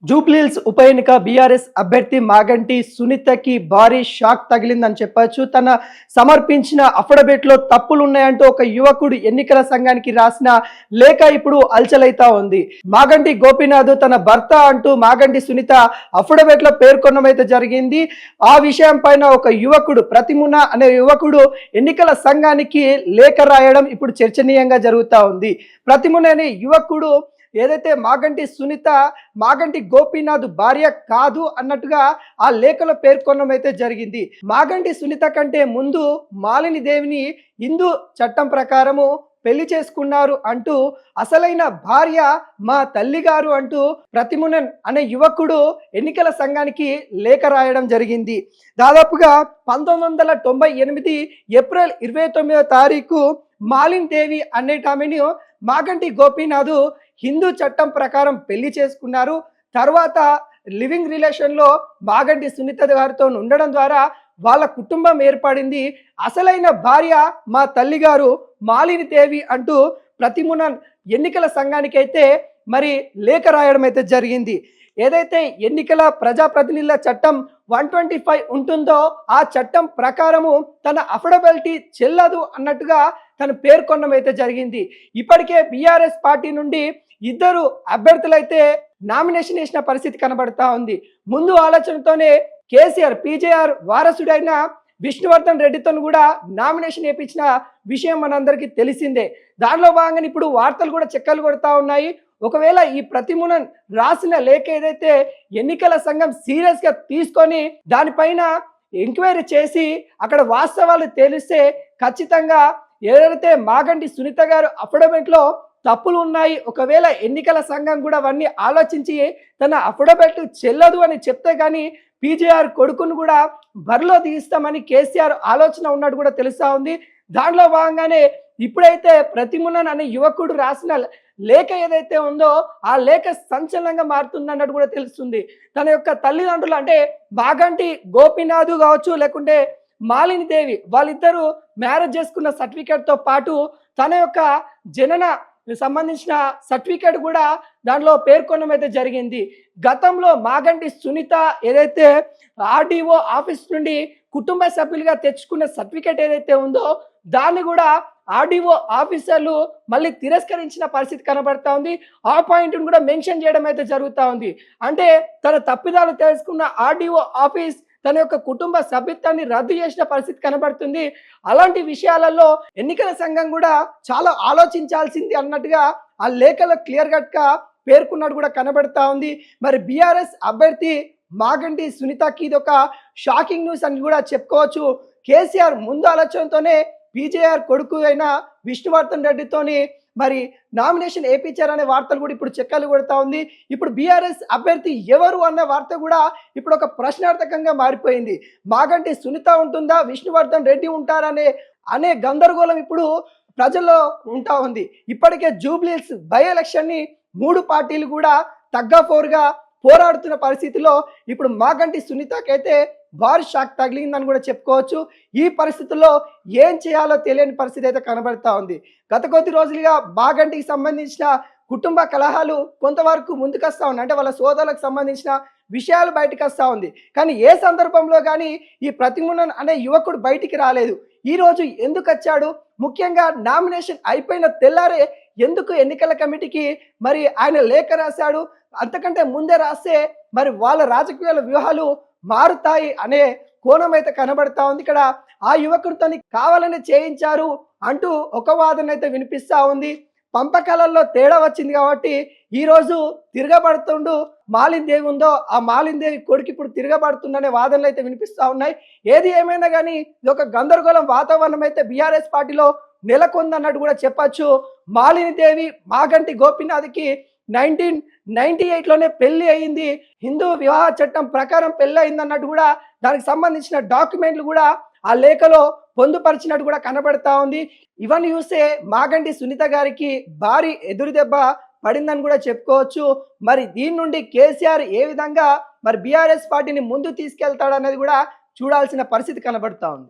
జూబ్లీహిల్స్ ఉప ఎన్నిక బీఆర్ఎస్ అభ్యర్థి మాగంటి సునీతకి భారీ షాక్ తగిలిందని చెప్పొచ్చు. తన సమర్పించిన అఫిడవిట్లో తప్పులు ఉన్నాయంటూ ఒక యువకుడు ఎన్నికల సంఘానికి రాసిన లేఖ ఇప్పుడు అల్చలైతా ఉంది. మాగంటి గోపీనాథ్ తన భర్త అంటూ మాగంటి సునీత అఫిడవిట్లో పేర్కొనమైతే జరిగింది. ఆ విషయం పైన ఒక యువకుడు ప్రతిమున అనే యువకుడు ఎన్నికల సంఘానికి లేఖ రాయడం ఇప్పుడు చర్చనీయంగా జరుగుతూ ఉంది. ప్రతిమున అనే యువకుడు ఏదైతే మాగంటి సునీత మాగంటి గోపీనాథ్ భార్య కాదు అన్నట్టుగా ఆ లేఖలో పేర్కొనమైతే జరిగింది. మాగంటి సునీత కంటే ముందు మాలిని దేవిని హిందూ చట్టం ప్రకారము పెళ్లి చేసుకున్నారు అంటూ అసలైన భార్య మా తల్లిగారు అంటూ ప్రతిమునన్ అనే యువకుడు ఎన్నికల సంఘానికి లేఖ రాయడం జరిగింది. దాదాపుగా 1998 ఏప్రిల్ 29వ తారీఖు మాలిని దేవి అనేటామెను మాగంటి గోపీనాథ్ హిందూ చట్టం ప్రకారం పెళ్లి చేసుకున్నారు. తర్వాత లివింగ్ రిలేషన్లో మాగంటి సునీత గారితో ఉండడం ద్వారా వాళ్ళ కుటుంబం ఏర్పడింది. అసలైన భార్య మా తల్లిగారు మాలిని దేవి అంటూ ప్రతిమున ఎన్నికల సంఘానికైతే మరి లేఖ రాయడం అయితే జరిగింది. ఏదైతే ఎన్నికల ప్రజాప్రతినిధుల చట్టం 125 ఉంటుందో ఆ చట్టం ప్రకారము తన అఫిడవిటీ చెల్లదు అన్నట్టుగా తను పేర్కొనమైతే జరిగింది. ఇప్పటికే బీఆర్ఎస్ పార్టీ నుండి ఇద్దరు అభ్యర్థులైతే నామినేషన్ వేసిన పరిస్థితి కనబడతా ఉంది. ముందు ఆలోచనతోనే కేసీఆర్ పీజేఆర్ వారసుడైన విష్ణువర్ధన్ రెడ్డితో కూడా నామినేషన్ వేయించిన విషయం మనందరికీ తెలిసిందే. దానిలో భాగంగా ఇప్పుడు వార్తలు కూడా చెక్కలు కొడతా ఉన్నాయి. ఒకవేళ ఈ ప్రతిమునన్ రాసిన లేఖ ఏదైతే ఎన్నికల సంఘం సీరియస్ గా తీసుకొని దానిపైన ఎంక్వైరీ చేసి అక్కడ వాస్తవాలు తెలిస్తే ఖచ్చితంగా ఏదైతే మాగంటి సునీత గారు అఫిడవిట్లో తప్పులు ఉన్నాయి, ఒకవేళ ఎన్నికల సంఘం కూడా అవన్నీ ఆలోచించి తన అఫిడవిట్ చెల్లదు అని చెప్తే కానీ పీజేఆర్ కొడుకును కూడా బరిలో తీస్తామని కేసీఆర్ ఆలోచన ఉన్నట్టు కూడా తెలుస్తా ఉంది. దానిలో భాగంగానే ఇప్పుడైతే ప్రతిమునన్ అనే యువకుడు రాసిన లేఖ ఏదైతే ఉందో ఆ లేఖ సంచలనంగా మారుతుంది అన్నట్టు కూడా తెలుస్తుంది. తన యొక్క తల్లిదండ్రులు అంటే మాగంటి గోపీనాథ్ కావచ్చు లేకుంటే మాలిని దేవి వాళ్ళిద్దరూ మ్యారేజ్ చేసుకున్న సర్టిఫికేట్తో పాటు తన యొక్క జనన సంబంధించిన సర్టిఫికేట్ కూడా దానిలో పేర్కొనమైతే జరిగింది. గతంలో మాగంటి సునీత ఏదైతే ఆర్డీఓ ఆఫీస్ నుండి కుటుంబ సభ్యులుగా తెచ్చుకున్న సర్టిఫికేట్ ఏదైతే ఉందో దాన్ని కూడా ఆర్డీఓ ఆఫీసర్లు మళ్ళీ తిరస్కరించిన పరిస్థితి కనబడతా ఉంది. ఆ పాయింట్ను కూడా మెన్షన్ చేయడం అయితే జరుగుతూ ఉంది. అంటే తన తప్పిదాలు తెలుసుకున్న ఆర్డీఓ ఆఫీస్ తన యొక్క కుటుంబ సభ్యత్వాన్ని రద్దు చేసిన పరిస్థితి కనబడుతుంది. అలాంటి విషయాలలో ఎన్నికల సంఘం కూడా చాలా ఆలోచించాల్సింది అన్నట్టుగా ఆ లేఖలో క్లియర్ కట్ గా పేర్కొన్నట్టు కూడా కనబడతా ఉంది. మరి బీఆర్ఎస్ అభ్యర్థి మాగంటి సునీతకి ఇది ఒక షాకింగ్ న్యూస్ అని కూడా చెప్పుకోవచ్చు. కేసీఆర్ ముందు ఆలోచనతోనే పీజేఆర్ కొడుకు అయిన విష్ణువర్ధన్ రెడ్డితోని మరి నామినేషన్ వేయించారనే వార్తలు కూడా ఇప్పుడు చెక్కలు కొడతా ఉంది. ఇప్పుడు బీఆర్ఎస్ అభ్యర్థి ఎవరు అన్న వార్త కూడా ఇప్పుడు ఒక ప్రశ్నార్థకంగా మారిపోయింది. మాగంటి సునీత ఉంటుందా, విష్ణువర్ధన్ రెడ్డి ఉంటారనే గందరగోళం ఇప్పుడు ప్రజల్లో ఉంటా ఉంది. ఇప్పటికే జూబ్లీహిల్స్ బై ఎలక్షన్ ని 3 పార్టీలు కూడా తగ్గపోరుగా పోరాడుతున్న పరిస్థితిలో ఇప్పుడు మాగంటి సునీతకైతే భారీ షాక్ తగిలిందని కూడా చెప్పుకోవచ్చు. ఈ పరిస్థితుల్లో ఏం చేయాలో తెలియని పరిస్థితి అయితే కనబడతా ఉంది. గత కొద్ది రోజులుగా మాగంటికి సంబంధించిన కుటుంబ కలహాలు కొంతవరకు ముందుకొస్తా ఉన్నాయి. అంటే వాళ్ళ సోదరులకు సంబంధించిన విషయాలు బయటకు వస్తూ ఉంది. కానీ ఏ సందర్భంలో కానీ ఈ ప్రతిమునన్ అనే యువకుడు బయటికి రాలేదు. ఈ రోజు ఎందుకు వచ్చాడు, ముఖ్యంగా నామినేషన్ అయిపోయిన తెల్లారే ఎందుకు ఎన్నికల కమిటీకి మరి ఆయన లేఖ రాశాడు, అంతకంటే ముందే రాస్తే మరి వాళ్ళ రాజకీయాల వ్యూహాలు మారుతాయి అనే కోణం అయితే కనబడతా ఉంది. ఇక్కడ ఆ యువకుడితో కావాలని చేయించారు అంటూ ఒక వాదన అయితే వినిపిస్తా ఉంది. పంపకాలలో తేడా వచ్చింది కాబట్టి ఈ రోజు తిరగబడుతుండు మాలిని దేవి ఉందో ఆ మాలిని దేవి కొడుకు ఇప్పుడు తిరగబడుతుందనే వాదనలు అయితే వినిపిస్తా ఉన్నాయి. ఏది ఏమైనా కానీ ఇది ఒక గందరగోళం వాతావరణం అయితే బీఆర్ఎస్ పార్టీలో నెలకొందన్నట్టు కూడా చెప్పచ్చు. మాలిని దేవి మాగంటి గోపీనాథ్కి 1998లోనే పెళ్లి అయింది. హిందూ వివాహ చట్టం ప్రకారం పెళ్లి అయింది అన్నట్టు కూడా దానికి సంబంధించిన డాక్యుమెంట్లు కూడా ఆ లేఖలో పొందుపరిచినట్టు కూడా కనబడతా ఉంది. ఇవన్నీ చూస్తే మాగంటి సునీత గారికి భారీ ఎదురు దెబ్బ పడిందని కూడా చెప్పుకోవచ్చు. మరి దీని నుండి కేసీఆర్ ఏ విధంగా మరి బీఆర్ఎస్ పార్టీని ముందు తీసుకెళ్తాడనేది కూడా చూడాల్సిన పరిస్థితి కనబడతా ఉంది.